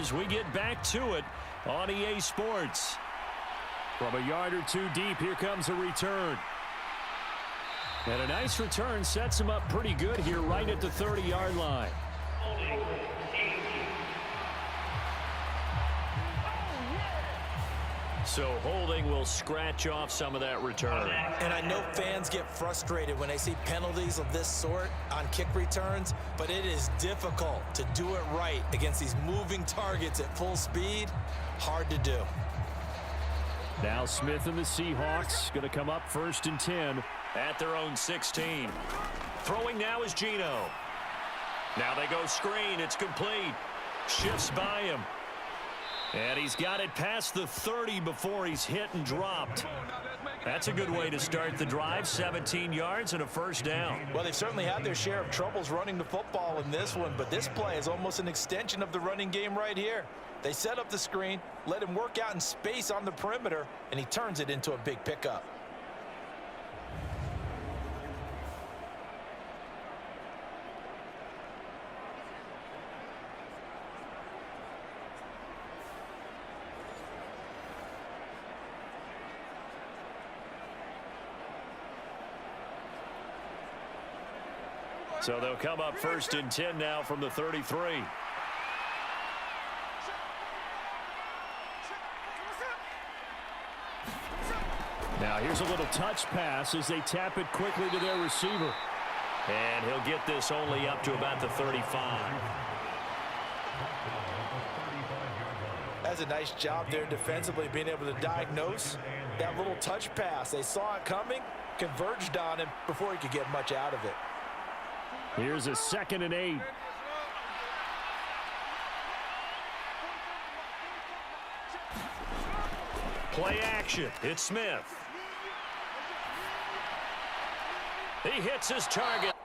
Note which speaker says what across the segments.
Speaker 1: as we get back to it on EA Sports. From a yard or two deep, here comes a return. And a nice return sets him up pretty good here right at the 30-yard line. So holding will scratch off some of that return.
Speaker 2: And I know fans get frustrated when they see penalties of this sort on kick returns, but it is difficult to do it right against these moving targets at full speed. Hard to do.
Speaker 1: Now Smith and the Seahawks going to come up 1st and 10 at their own 16. Throwing now is Geno. Now they go screen. It's complete. Shifts by him. And he's got it past the 30 before he's hit and dropped. That's a good way to start the drive. 17 yards and a first down.
Speaker 2: Well, they've certainly had their share of troubles running the football in this one, but this play is almost an extension of the running game right here. They set up the screen, let him work out in space on the perimeter, and he turns it into a big pickup.
Speaker 1: So they'll come up 1st and 10 now from the 33. Now here's a little touch pass as they tap it quickly to their receiver. And he'll get this only up to about the 35.
Speaker 2: That's a nice job there defensively, being able to diagnose that little touch pass. They saw it coming, converged on him before he could get much out of it.
Speaker 1: Here's a 2nd and 8. Play action. It's Smith. He hits his target.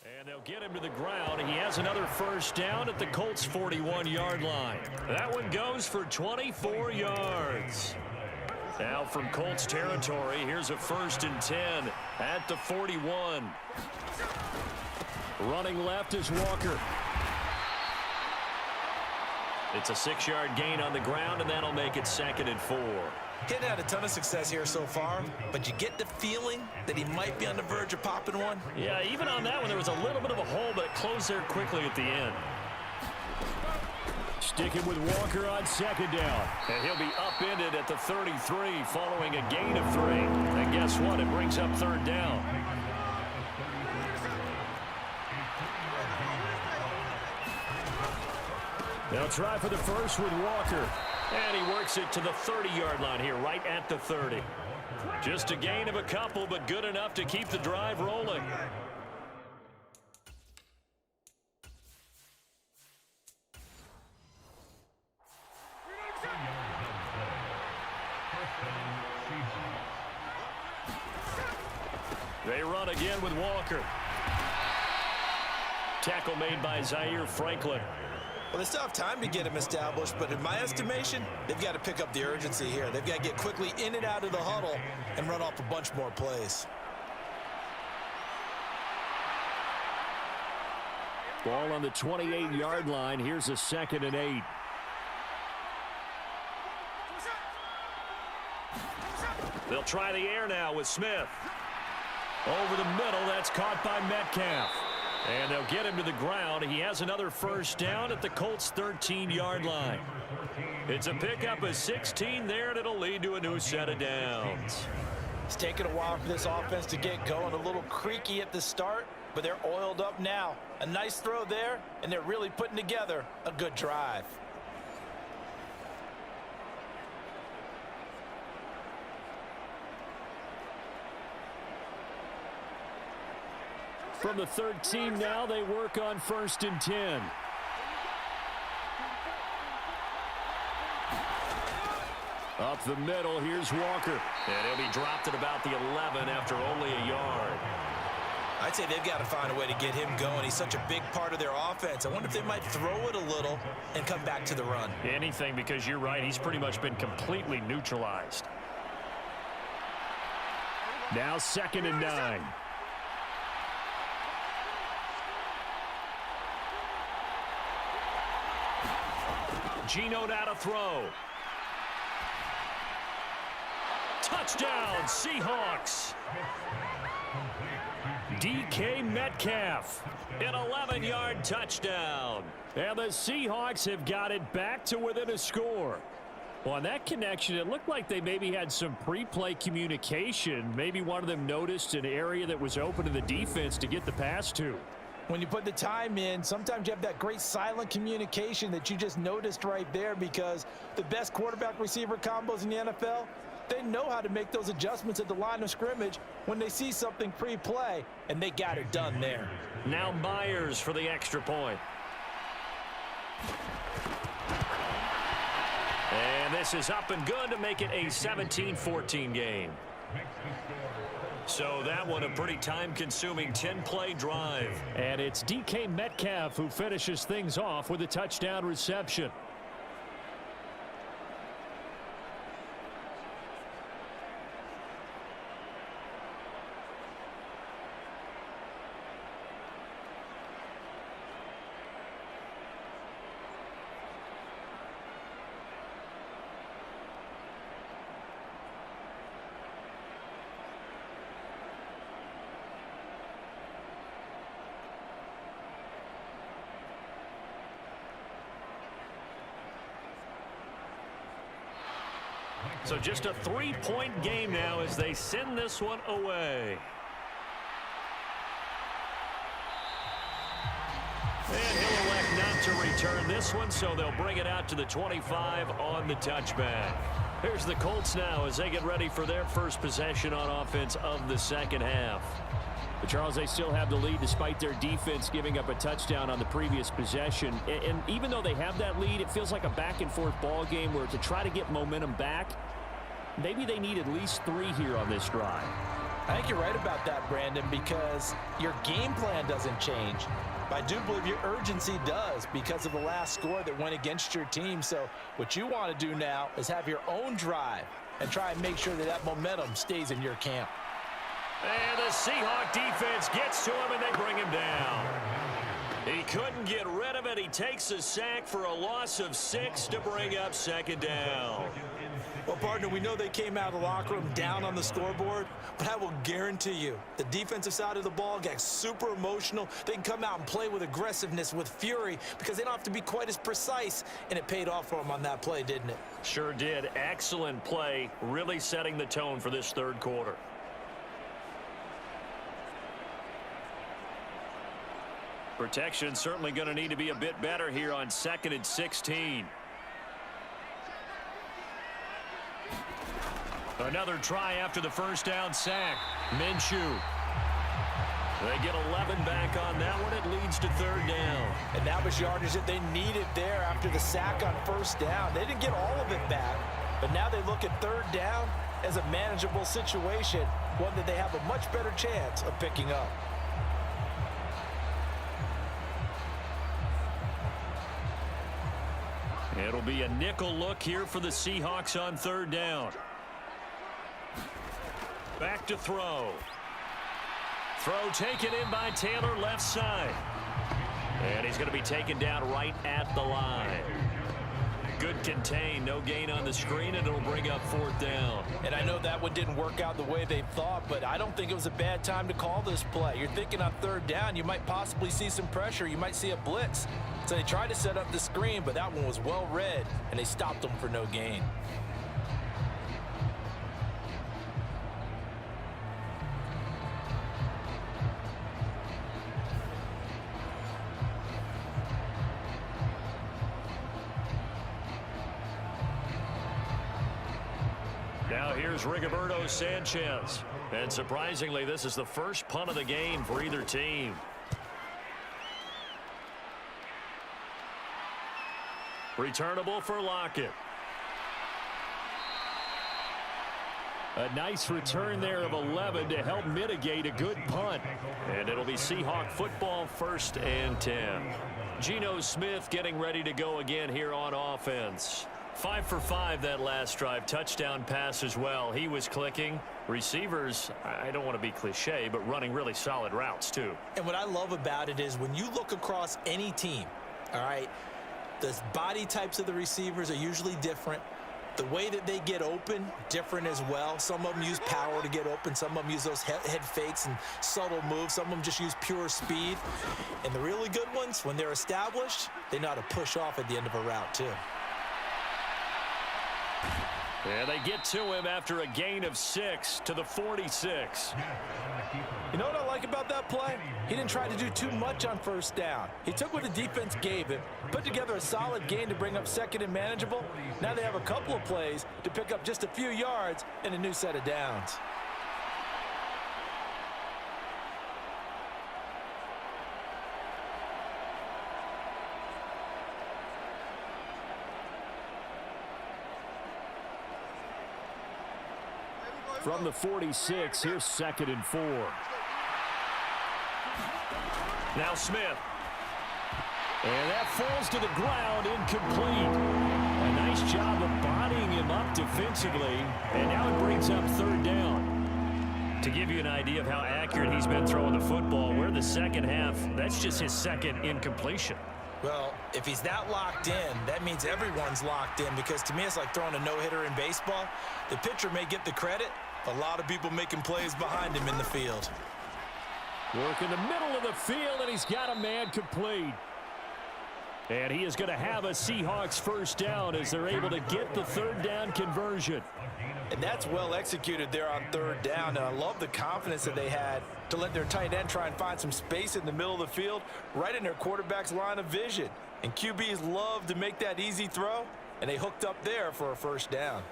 Speaker 1: And they'll get him to the ground. He has another first down at the Colts' 41-yard line. That one goes for 24 yards. Now from Colts territory, here's a 1st and 10 at the 41. Running left is Walker. It's a 6-yard gain on the ground, and that'll make it 2nd and 4.
Speaker 2: Hadn't had a ton of success here so far, but you get the feeling that he might be on the verge of popping one.
Speaker 1: Yeah, even on that one, there was a little bit of a hole, but it closed there quickly at the end. Sticking with Walker on 2nd down. And he'll be upended at the 33 following a gain of 3. And guess what? It brings up 3rd down. They'll try for the first with Walker. And he works it to the 30-yard line here, right at the 30. Just a gain of a couple, but good enough to keep the drive rolling. They run again with Walker. Tackle made by Zaire Franklin.
Speaker 2: Well, they still have time to get him established, but in my estimation, they've got to pick up the urgency here. They've got to get quickly in and out of the huddle and run off a bunch more plays.
Speaker 1: Ball on the 28-yard line. Here's a 2nd and 8. They'll try the air now with Smith. Over the middle, that's caught by Metcalf. And they'll get him to the ground. He has another first down at the Colts' 13-yard line. It's a pickup of 16 there, and it'll lead to a new set of downs.
Speaker 2: It's taken a while for this offense to get going. A little creaky at the start, but they're oiled up now. A nice throw there, and they're really putting together a good drive.
Speaker 1: From the 13 now, they work on 1st and 10. Up the middle, here's Walker. And he'll be dropped at about the 11 after only a yard.
Speaker 2: I'd say they've got to find a way to get him going. He's such a big part of their offense. I wonder if they might throw it a little and come back to the run.
Speaker 1: Anything, because you're right. He's pretty much been completely neutralized. Now 2nd and 9. Geno now to throw. Touchdown, Seahawks. DK Metcalf, an 11-yard touchdown. And the Seahawks have got it back to within a score. Well, on that connection, it looked like they maybe had some pre-play communication. Maybe one of them noticed an area that was open to the defense to get the pass to.
Speaker 2: When you put the time in, sometimes you have that great silent communication that you just noticed right there, because the best quarterback-receiver combos in the NFL, they know how to make those adjustments at the line of scrimmage when they see something pre-play, and they got it done there.
Speaker 1: Now Myers for the extra point. And this is up and good to make it a 17-14 game. So that one a pretty time-consuming 10-play drive. And it's DK Metcalf who finishes things off with a touchdown reception. So just a 3-point game now as they send this one away. And he'll elect not to return this one, so they'll bring it out to the 25 on the touchback. Here's the Colts now as they get ready for their first possession on offense of the second half. But Charles, they still have the lead despite their defense giving up a touchdown on the previous possession. And even though they have that lead, it feels like a back-and-forth ball game where to try to get momentum back, maybe they need at least 3 here on this drive.
Speaker 2: I think you're right about that, Brandon, because your game plan doesn't change. But I do believe your urgency does because of the last score that went against your team. So what you want to do now is have your own drive and try and make sure that that momentum stays in your camp.
Speaker 1: And the Seahawk defense gets to him, and they bring him down. He couldn't get rid of it. He takes a sack for a loss of 6 to bring up second down.
Speaker 2: Well, partner, we know they came out of the locker room down on the scoreboard, but I will guarantee you the defensive side of the ball got super emotional. They can come out and play with aggressiveness, with fury, because they don't have to be quite as precise, and it paid off for them on that play, didn't it?
Speaker 1: Sure did. Excellent play, really setting the tone for this third quarter. Protection certainly going to need to be a bit better here on 2nd and 16. Another try after the first down sack. Minshew. They get 11 back on that one. It leads to 3rd down.
Speaker 2: And that was yardage that they needed there after the sack on 1st down. They didn't get all of it back, but now they look at 3rd down as a manageable situation, one that they have a much better chance of picking up.
Speaker 1: It'll be a nickel look here for the Seahawks on 3rd down. Back to throw. Throw taken in by Taylor, left side. And he's going to be taken down right at the line. Good contain, no gain on the screen, and it'll bring up 4th down. And I know that one didn't work out the way they thought, but I don't think it was a bad time to call this play. You're thinking on 3rd down, you might possibly see some pressure. You might see a blitz. So they tried to set up the screen, but that one was well read, and they stopped them for no gain. Now here's Rigoberto Sanchez. And surprisingly, this is the first punt of the game for either team. Returnable for Lockett. A nice return there of 11 to help mitigate a good punt. And it'll be Seahawk football, 1st and 10. Geno Smith getting ready to go again here on offense. 5 for 5 that last drive. Touchdown pass as well. He was clicking. Receivers, I don't want to be cliche, but running really solid routes too.
Speaker 2: And what I love about it is when you look across any team, all right, The body types of the receivers are usually different. The way that they get open, different as well. Some of them use power to get open. Some of them use those head fakes and subtle moves. Some of them just use pure speed. And the really good ones, when they're established, they know how to push off at the end of a route, too.
Speaker 1: And they get to him after a gain of 6 to the 46.
Speaker 2: You know what I like about that play? He didn't try to do too much on first down. He took what the defense gave him, put together a solid gain to bring up second and manageable. Now they have a couple of plays to pick up just a few yards and a new set of downs.
Speaker 1: From the 46, here's 2nd and 4. Now Smith. And that falls to the ground, incomplete. A nice job of bodying him up defensively. And now it brings up 3rd down. To give you an idea of how accurate he's been throwing the football, we're the second half. That's just his 2nd incompletion.
Speaker 2: Well, if he's that locked in, that means everyone's locked in, because to me it's like throwing a no-hitter in baseball. The pitcher may get the credit, but a lot of people making plays behind him in the field.
Speaker 1: Work in the middle of the field, and he's got a man complete. And he is going to have a Seahawks 1st down as they're able to get the 3rd down conversion.
Speaker 2: And that's well executed there on 3rd down. And I love the confidence that they had to let their tight end try and find some space in the middle of the field, right in their quarterback's line of vision. And QBs love to make that easy throw, and they hooked up there for a 1st down.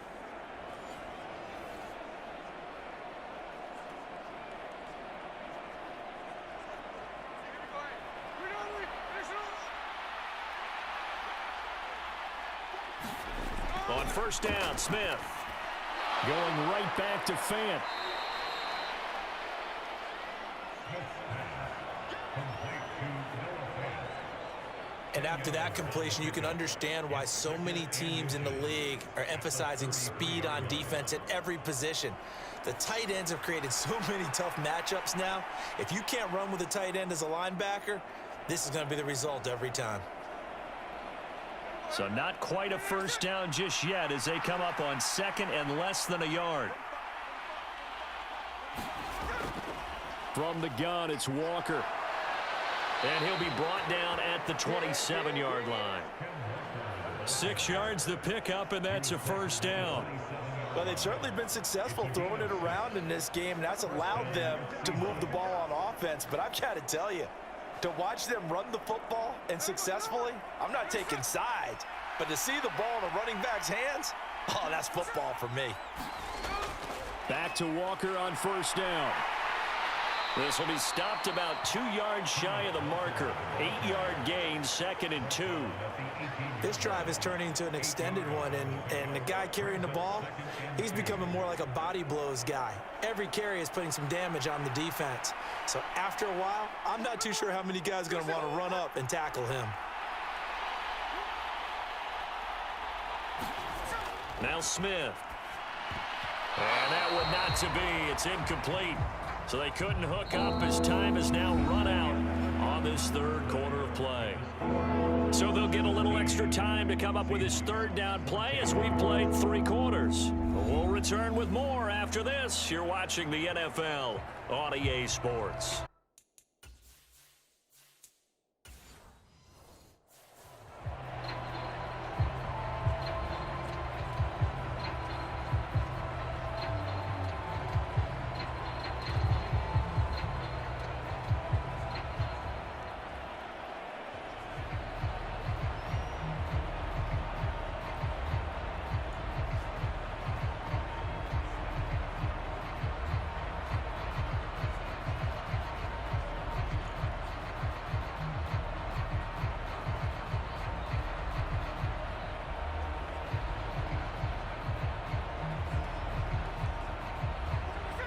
Speaker 1: On 1st down, Smith going right back to Fant.
Speaker 2: And after that completion, you can understand why so many teams in the league are emphasizing speed on defense at every position. The tight ends have created so many tough matchups now. If you can't run with a tight end as a linebacker, this is going to be the result every time.
Speaker 1: So not quite a 1st down just yet as they come up on 2nd and less than a yard. From the gun, it's Walker. And he'll be brought down at the 27-yard line. 6 yards the pickup, and that's a 1st down.
Speaker 2: Well, they've certainly been successful throwing it around in this game, and that's allowed them to move the ball on offense. But I've got to tell you, to watch them run the football and successfully, I'm not taking sides, but to see the ball in a running back's hands, oh, that's football for me.
Speaker 1: Back to Walker on 1st down. This will be stopped about 2 yards shy of the marker. 8-yard gain, 2nd and 2.
Speaker 2: This drive is turning into an extended one, and the guy carrying the ball, he's becoming more like a body blows guy. Every carry is putting some damage on the defense. So after a while, I'm not too sure how many guys are going to want to run up and tackle him.
Speaker 1: Now Smith. And that one not to be. It's incomplete. So they couldn't hook up as time has now run out on this 3rd quarter of play. So they'll get a little extra time to come up with his 3rd down play as we've played 3 quarters. We'll return with more after this. You're watching the NFL on EA Sports.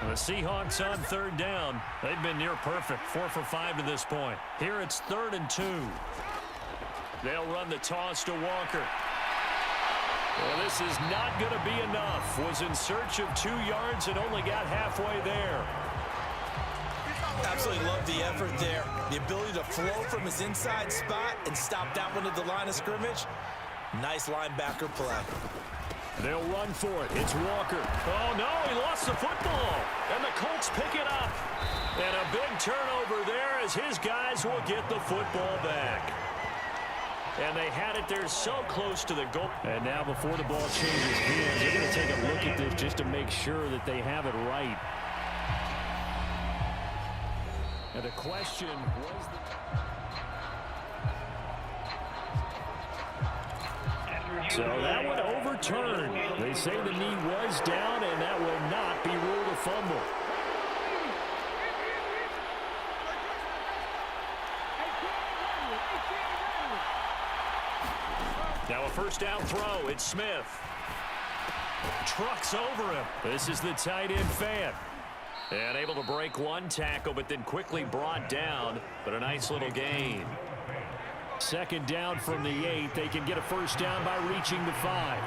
Speaker 1: The Seahawks on 3rd down. They've been near perfect, 4 for 5 to this point. Here it's 3rd and 2. They'll run the toss to Walker. Well, this is not going to be enough. Was in search of 2 yards and only got halfway there.
Speaker 2: Absolutely love the effort there. The ability to flow from his inside spot and stop that one at the line of scrimmage. Nice linebacker play.
Speaker 1: They'll run for it. It's Walker. Oh, no, he lost the football. And the Colts pick it up. And a big turnover there as his guys will get the football back. And they had it there so close to the goal. And now before the ball changes hands, they're going to take a look at this just to make sure that they have it right. And the question was so that one overturned. They say the knee was down, and that will not be ruled a fumble. Now a first down throw. It's Smith. Trucks over him. This is the tight end fan. And able to break one tackle, but then quickly brought down. But a nice little gain. Second down from the 8. They can get a first down by reaching the 5.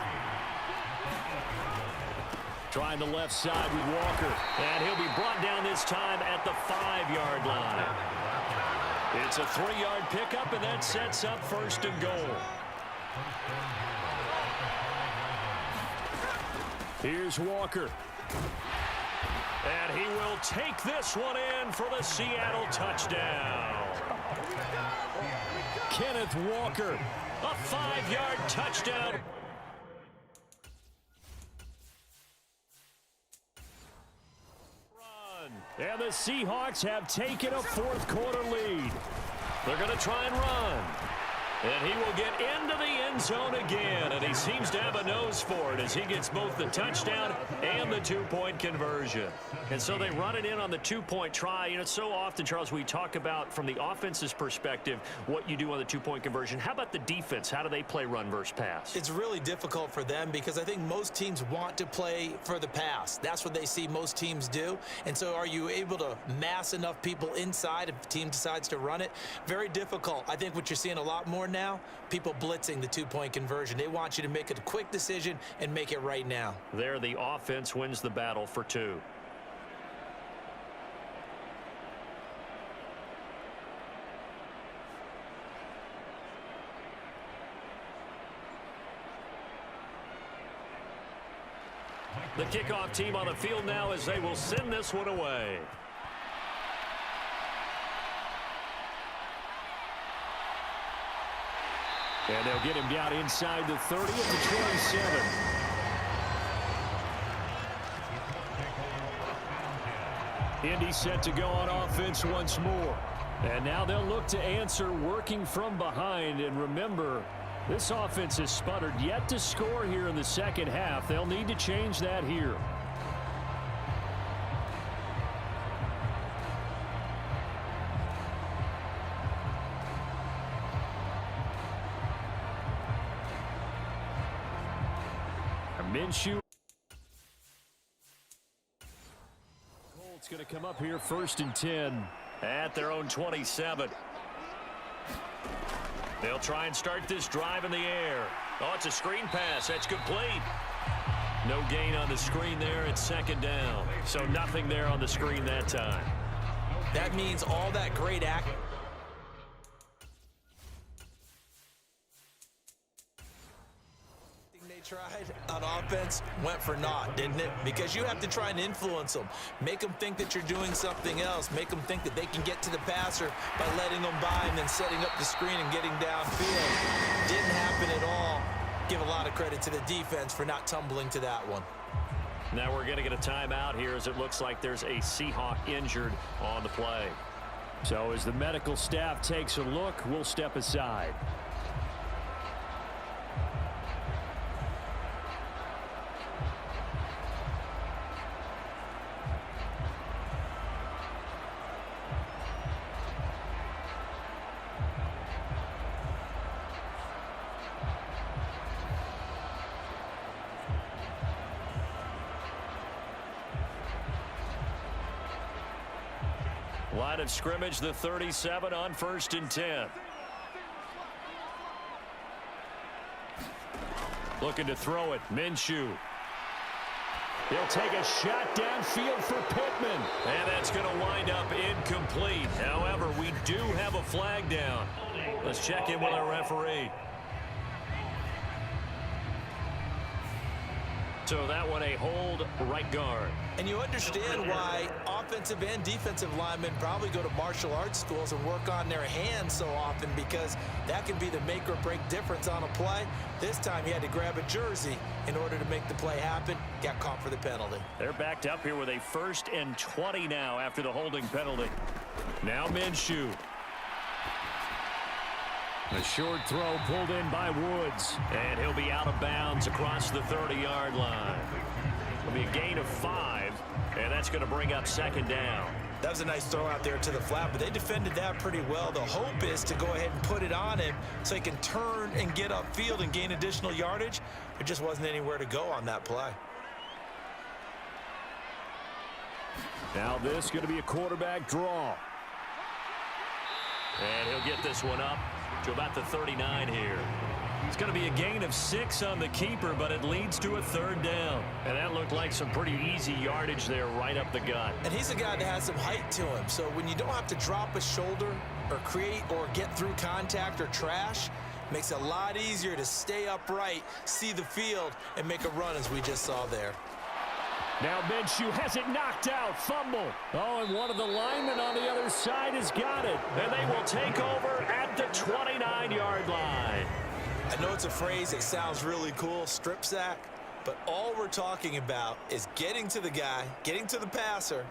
Speaker 1: Trying the left side with Walker. And he'll be brought down this time at the 5-yard line. It's a 3-yard pickup, and that sets up first and goal. Here's Walker. And he will take this one in for the Seattle touchdown. Kenneth Walker, a 5-yard touchdown. Run. And the Seahawks have taken a fourth-quarter lead. They're going to try and run. And he will get into the end zone again, and he seems to have a nose for it as he gets both the touchdown and the two-point conversion. And so they run it in on the two-point try. You know, so often, Charles, we talk about from the offense's perspective what you do on the two-point conversion. How about the defense? How do they play run versus pass?
Speaker 2: It's really difficult for them because I think most teams want to play for the pass. That's what they see most teams do. And so are you able to mass enough people inside if the team decides to run it? Very difficult. I think what you're seeing a lot more now, people blitzing the two-point conversion. They want you to make a quick decision and make it right now.
Speaker 1: There, the offense wins the battle for 2. The kickoff team on the field now as they will send this one away. And they'll get him down inside the 30 at the 27. Indy set to go on offense once more. And now they'll look to answer working from behind. And remember, this offense has sputtered yet to score here in the second half. They'll need to change that here. Minshew. Colts going to come up here first and 10 at their own 27. They'll try and start this drive in the air. Oh, it's a screen pass. That's complete. No gain on the screen there. It's second down. So nothing there on the screen that time.
Speaker 2: That means all that great act. Tried on offense went for naught, didn't it? Because you have to try and influence them. Make them think that you're doing something else. Make them think that they can get to the passer by letting them by and then setting up the screen and getting downfield. Didn't happen at all. Give a lot of credit to the defense for not tumbling to that one.
Speaker 1: Now we're going to get a timeout here as it looks like there's a Seahawk injured on the play. So as the medical staff takes a look, we'll step aside. Line of scrimmage, the 37 on first and 10. Looking to throw it. Minshew. He'll take a shot downfield for Pittman. And that's going to wind up incomplete. However, we do have a flag down. Let's check in with our referee. So that one a hold, right guard.
Speaker 2: And you understand why offensive and defensive linemen probably go to martial arts schools and work on their hands so often, because that can be the make or break difference on a play. This time he had to grab a jersey in order to make the play happen. Got caught for the penalty.
Speaker 1: They're backed up here with a 1st and 20 now after the holding penalty. Now Minshew. A short throw pulled in by Woods. And he'll be out of bounds across the 30-yard line. It'll be a gain of 5, and that's going to bring up 2nd down.
Speaker 2: That was a nice throw out there to the flat, but they defended that pretty well. The hope is to go ahead and put it on him so he can turn and get upfield and gain additional yardage. There just wasn't anywhere to go on that play.
Speaker 1: Now this is going to be a quarterback draw. And he'll get this one up to about the 39 here. It's going to be a gain of 6 on the keeper, but it leads to a 3rd down. And that looked like some pretty easy yardage there right up the gut.
Speaker 2: And he's a guy that has some height to him. So when you don't have to drop a shoulder or create or get through contact or trash, makes it a lot easier to stay upright, see the field, and make a run as we just saw there.
Speaker 1: Now Minshew has it knocked out. Fumble. Oh, and one of the linemen on the other side has got it. And they will take over at the 29-yard line.
Speaker 2: I know it's a phrase that sounds really cool, strip sack, but all we're talking about is getting to the guy, getting to the passer,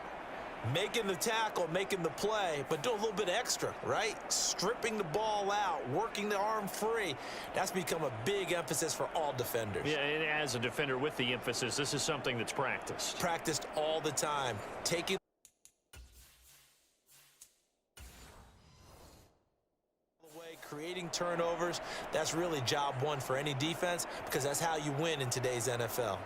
Speaker 2: making the tackle, making the play, but do a little bit extra, right? Stripping the ball out, working the arm free. That's become a big emphasis for all defenders.
Speaker 1: Yeah, and as a defender with the emphasis, this is something that's practiced.
Speaker 2: Practiced all the time. Taking away, creating turnovers, that's really job one for any defense, because that's how you win in today's NFL.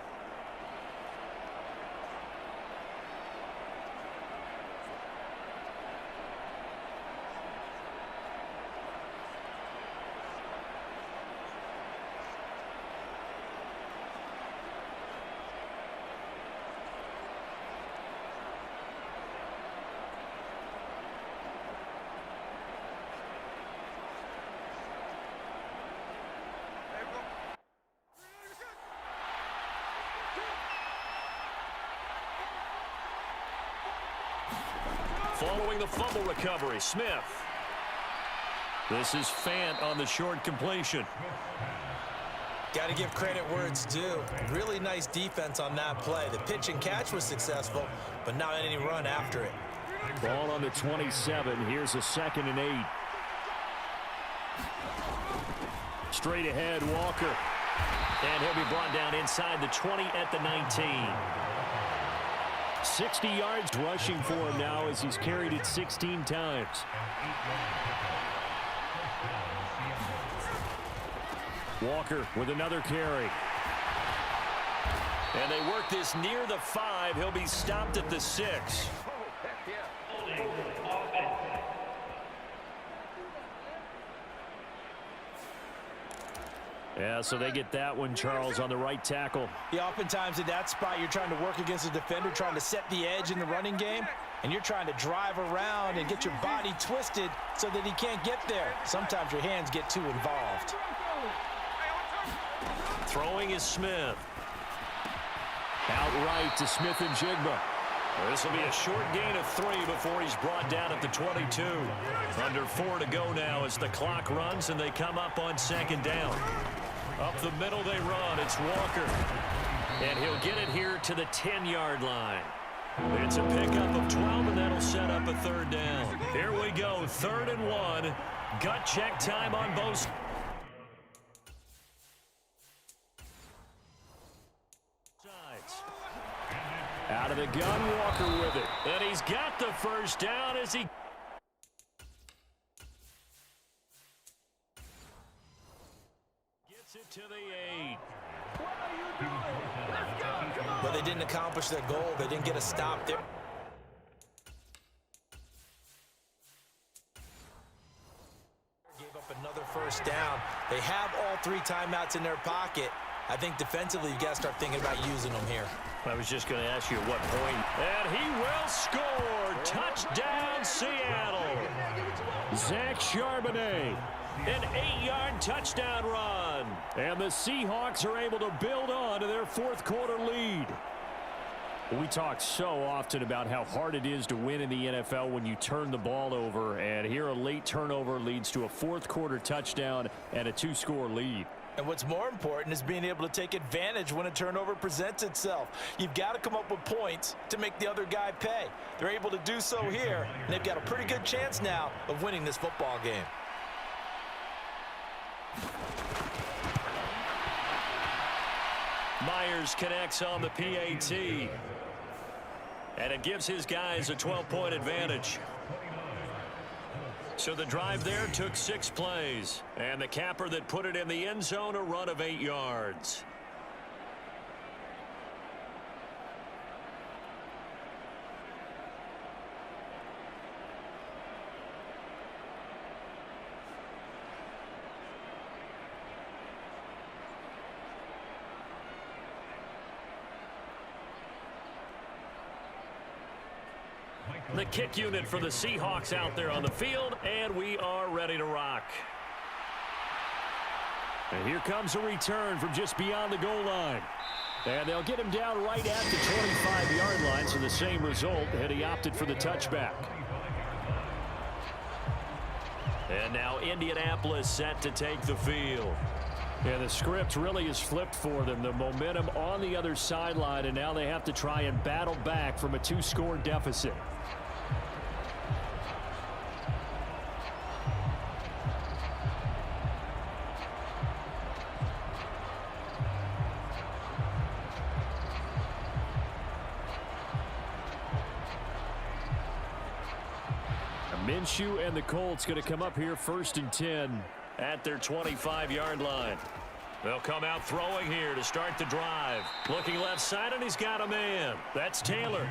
Speaker 1: Following the fumble recovery, Smith. This is Fant on the short completion.
Speaker 2: Got to give credit where it's due. Really nice defense on that play. The pitch and catch was successful, but not any run after it.
Speaker 1: Ball on the 27. Here's a 2nd and 8. Straight ahead, Walker. And he'll be brought down inside the 20 at the 19. 60 yards rushing for him now as he's carried it 16 times. Walker with another carry. And they work this near the 5. He'll be stopped at the 6. Yeah, so they get that one, Charles, on the right tackle.
Speaker 2: Yeah, oftentimes at that spot, you're trying to work against a defender, trying to set the edge in the running game, and you're trying to drive around and get your body twisted so that he can't get there. Sometimes your hands get too involved.
Speaker 1: Throwing is Smith. Outright to Smith and Jigba. This will be a short gain of 3 before he's brought down at the 22. Under 4 to go now as the clock runs and they come up on 2nd down. Up the middle they run. It's Walker. And he'll get it here to the 10-yard line. It's a pickup of 12, and that'll set up a 3rd down. Here we go, 3rd and 1. Gut check time on both sides. Out of the gun, Walker with it. And he's got the 1st down as he... it to the 8.
Speaker 2: But they didn't accomplish their goal. They didn't get a stop there. Gave up another 1st down. They have all 3 timeouts in their pocket, I think defensively, you've got to start thinking about using them here.
Speaker 1: I was just going to ask you at what point. And he will score. Touchdown, Seattle. Zach Charbonnet. An 8-yard touchdown run. And the Seahawks are able to build on to their fourth quarter lead. We talk so often about how hard it is to win in the NFL when you turn the ball over. And here a late turnover leads to a fourth quarter touchdown and a 2-score lead.
Speaker 2: And what's more important is being able to take advantage when a turnover presents itself. You've got to come up with points to make the other guy pay. They're able to do so here, and they've got a pretty good chance now of winning this football game.
Speaker 1: Myers connects on the PAT. And it gives his guys a 12-point advantage. So the drive there took 6 plays. And the capper that put it in the end zone, a run of 8 yards. The kick unit for the Seahawks out there on the field, and we are ready to rock. And here comes a return from just beyond the goal line. And they'll get him down right at the 25-yard line, so the same result, and he opted for the touchback. And now Indianapolis set to take the field. And the script really is flipped for them. The momentum on the other sideline, and now they have to try and battle back from a 2-score deficit. Minshew and the Colts going to come up here 1st and 10 at their 25-yard line. They'll come out throwing here to start the drive. Looking left side, and he's got a man. That's Taylor.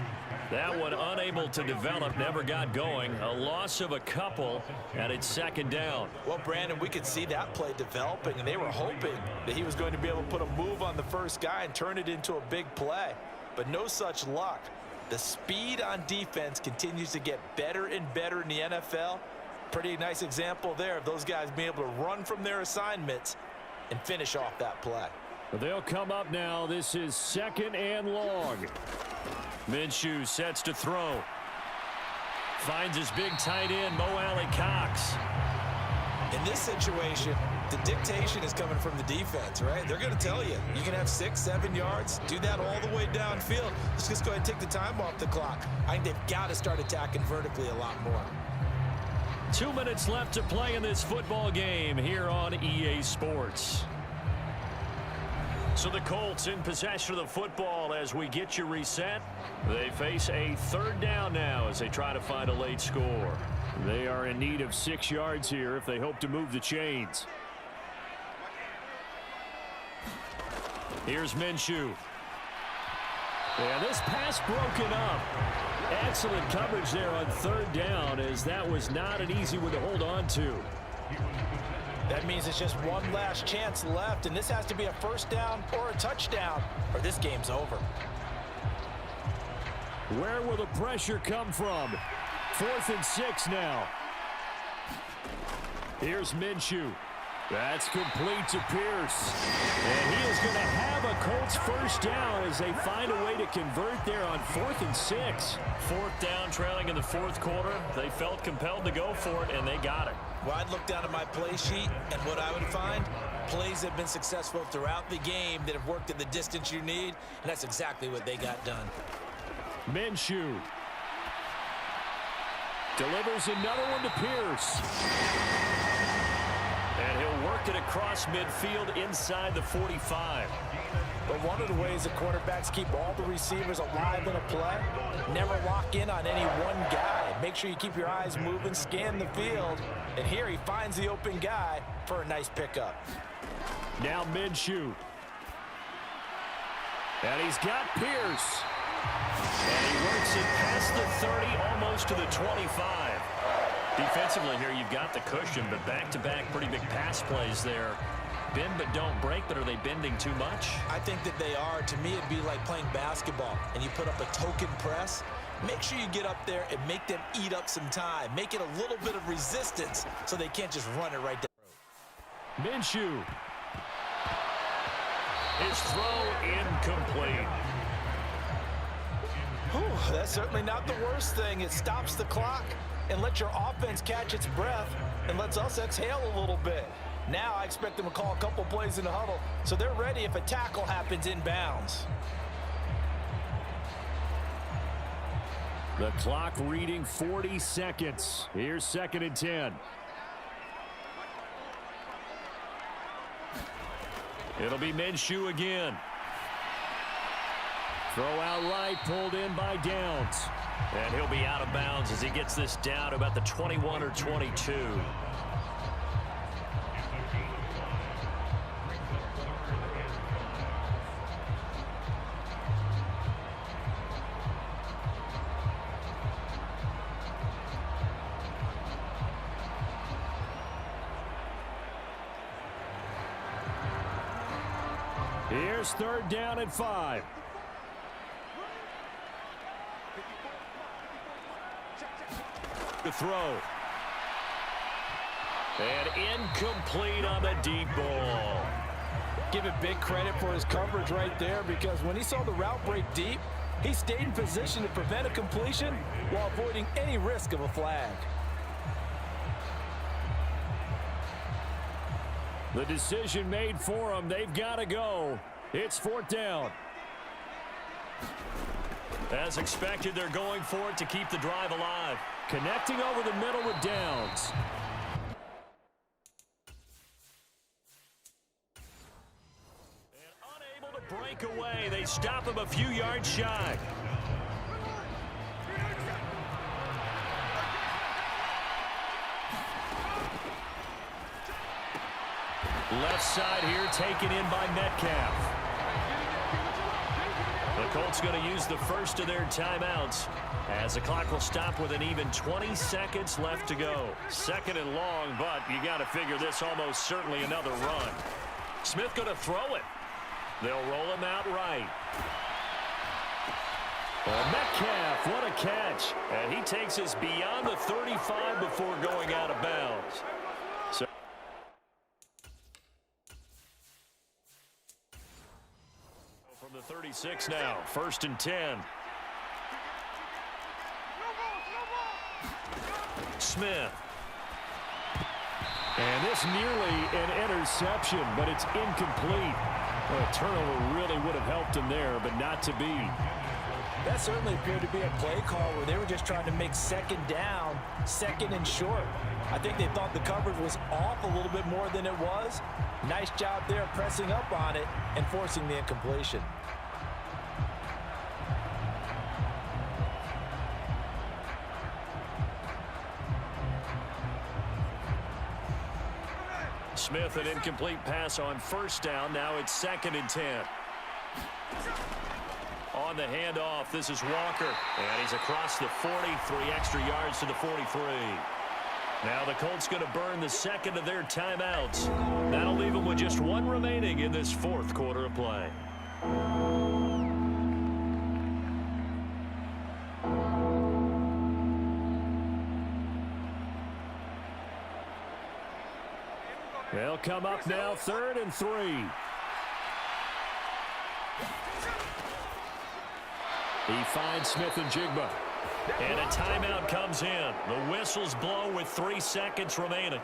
Speaker 1: That one unable to develop, never got going. A loss of a couple, and it's 2nd down.
Speaker 2: Well, Brandon, we could see that play developing, and they were hoping that he was going to be able to put a move on the first guy and turn it into a big play. But no such luck. The speed on defense continues to get better and better in the NFL. Pretty nice example there of those guys being able to run from their assignments and finish off that play.
Speaker 1: They'll come up now. This is 2nd and long. Minshew sets to throw. Finds his big tight end, Mo Alley-Cox.
Speaker 2: In this situation, the dictation is coming from the defense, right? They're going to tell you, you can have 6, 7 yards, do that all the way downfield. Let's just go ahead and take the time off the clock. I think they've got to start attacking vertically a lot more.
Speaker 1: 2 minutes left to play in this football game here on EA Sports. So the Colts in possession of the football as we get you reset. They face a 3rd down now as they try to find a late score. They are in need of 6 yards here if they hope to move the chains. Here's Minshew. And this pass broken up. Excellent coverage there on 3rd down, as that was not an easy one to hold on to.
Speaker 2: That means it's just one last chance left, and this has to be a 1st down or a touchdown, or this game's over.
Speaker 1: Where will the pressure come from? 4th and 6 now. Here's Minshew. That's complete to Pierce. And he is going to have a Colts 1st down as they find a way to convert there on 4th and 6. 4th down, trailing in the 4th quarter. They felt compelled to go for it, and they got it.
Speaker 2: Well, I'd look down at my play sheet, and what I would find, plays have been successful throughout the game that have worked at the distance you need, and that's exactly what they got done.
Speaker 1: Minshew delivers another one to Pierce. And he'll work it across midfield inside the 45.
Speaker 2: But one of the ways that quarterbacks keep all the receivers alive in a play, never lock in on any one guy. Make sure you keep your eyes moving, scan the field, and here he finds the open guy for a nice pickup.
Speaker 1: Now Minshew. And he's got Pierce. And he works it past the 30, almost to the 25. Defensively here, you've got the cushion, but back-to-back pretty big pass plays there bend but don't break, but are they bending too much?
Speaker 2: I think that they are. To me, it'd be like playing basketball, and you put up a token press. Make sure you get up there and make them eat up some time. Make it a little bit of resistance so they can't just run it right down.
Speaker 1: Minshew. His throw incomplete.
Speaker 2: Whew, that's certainly not the worst thing. It stops the clock and lets your offense catch its breath and lets us exhale a little bit. Now I expect them to call a couple plays in the huddle so they're ready if a tackle happens inbounds.
Speaker 1: The clock reading 40 seconds. Here's 2nd and 10. It'll be Minshew again. Throw out right, pulled in by Downs. And he'll be out of bounds as he gets this down to about the 21 or 22. Here's 3rd down and 5. The throw. And incomplete on the deep ball.
Speaker 2: Give it big credit for his coverage right there, because when he saw the route break deep, he stayed in position to prevent a completion while avoiding any risk of a flag.
Speaker 1: The decision made for them. They've got to go. It's 4th down. As expected, they're going for it to keep the drive alive. Connecting over the middle with Downs. And unable to break away. They stop him a few yards shy. Left side here taken in by Metcalf. The Colts going to use the first of their timeouts as the clock will stop with an even 20 seconds left to go. 2nd and long, but you got to figure this almost certainly another run. Smith going to throw it. They'll roll him out right. Metcalf, what a catch. And he takes us beyond the 35 before going out of bounds. So from the 36 now, 1st and 10. Smith. And this nearly an interception, but it's incomplete. A turnover really would have helped him there, but not to be.
Speaker 2: That certainly appeared to be a play call where they were just trying to make 2nd down, 2nd and short. I think they thought the coverage was off a little bit more than it was. Nice job there pressing up on it and forcing the incompletion.
Speaker 1: Smith, an incomplete pass on 1st down. Now it's 2nd and 10. On the handoff, this is Walker. And he's across the 43 extra yards to the 43. Now the Colts going to burn the 2nd of their timeouts. That'll leave them with just 1 remaining in this 4th quarter of play. They'll come up now, 3rd and 3. He finds Smith and Jigba. And a timeout comes in. The whistles blow with 3 seconds remaining.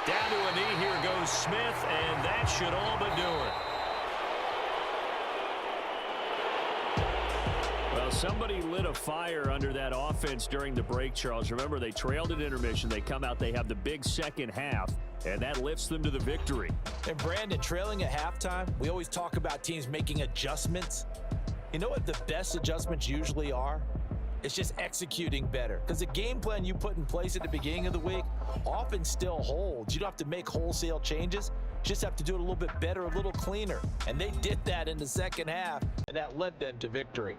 Speaker 1: Down to a knee, here goes Smith, and that should all but do it. Well, somebody lit a fire under that offense during the break, Charles. Remember, they trailed at intermission. They come out, they have the big second half, and that lifts them to the victory.
Speaker 2: And Brandon, trailing at halftime, we always talk about teams making adjustments. You know what the best adjustments usually are? It's just executing better. Because the game plan you put in place at the beginning of the week often still holds. You don't have to make wholesale changes. You just have to do it a little bit better, a little cleaner. And they did that in the second half, and that led them to victory.